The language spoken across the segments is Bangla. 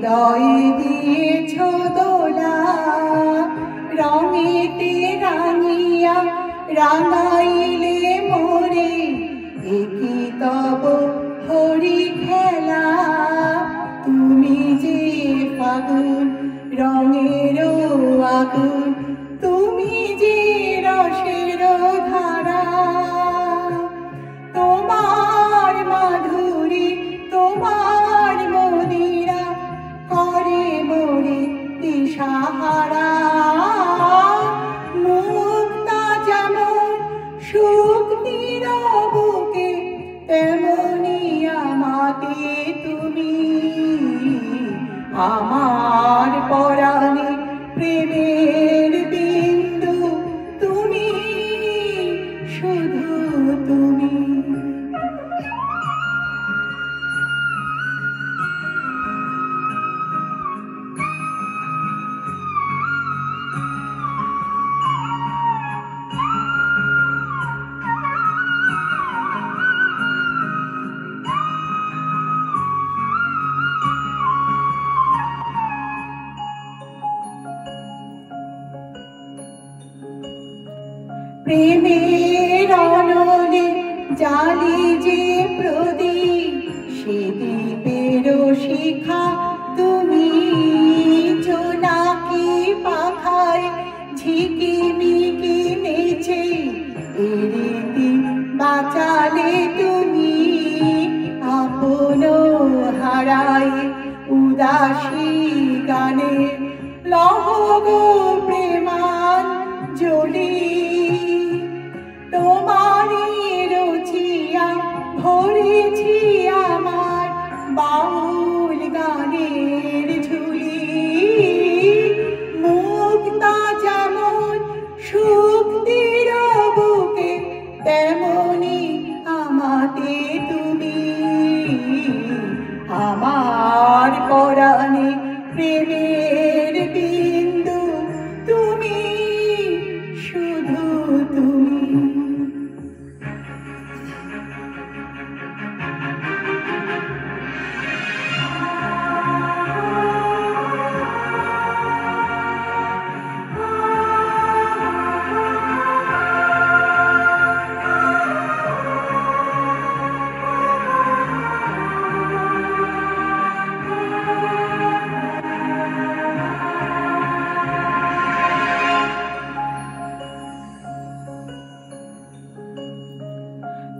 হৃদয়ে দিয়েছ দোলা, রঙেতে রাঙিয়া রাঙাইলে মোরে, একি তব হরি খেলা। তুমি যে ফাগুন রঙেরও আগুন, তুমি যে রসের ধারা, তোমার মাধুরী তোমার মদিরা করে মোরে দিশাহারা। মুক্তা যেমন সুখ নিরবকে, তেমনি আমাতে তুমি। আমার পরাণে প্রেমের বিন্দু তুমি, শুধু তুমি। প্রেমের অনলে জালি যে প্রদীপ, সে দ্বীপের শিখা তুমি। জোনাকি পাখায় ঝিকিমিকি নেচে, এরীতি বাঁচালে তুমি। আপন হারায় উদাসী গানে লহগ প্রেমাঞ্জলি। তোমারই রুচিয়া ভরেছি আমার বাউল গানের ঝুলি। মুক্তা যেমন সুখ নিরবকে, তেমনি আমাতে তুমি। আমার পরাণে প্রেমের বিন্দু তুমি, শুধু তুমি।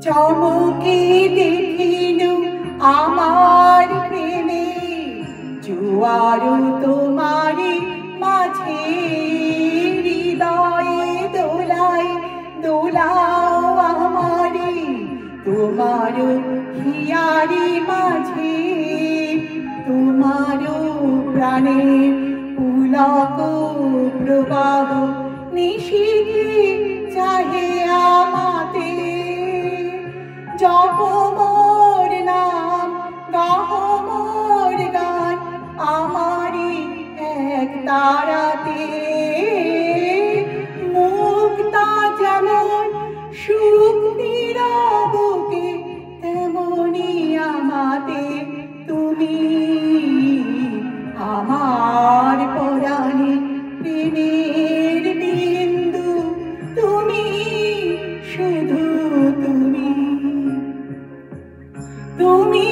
চমকে দেখিনু আমার প্রেমে, জোয়ার তোমারি মাঝে। হৃদয়ে দোলায় দোলাও আমারে, তোমার হিয়ারি মাঝে। তোমার প্রাণের পুলক প্রবাহ নিশীথে চাহে আমাতে। জপ মোর নাম, গাহ মোর গান, আমারি এক তারাতে। মুক্তা যেমন সুখ নিরবকে, তেমনি আমাতে তুমি। আমার পরাণে প্রেমের বিন্দু তুমি, শুধু তুমি। তুমি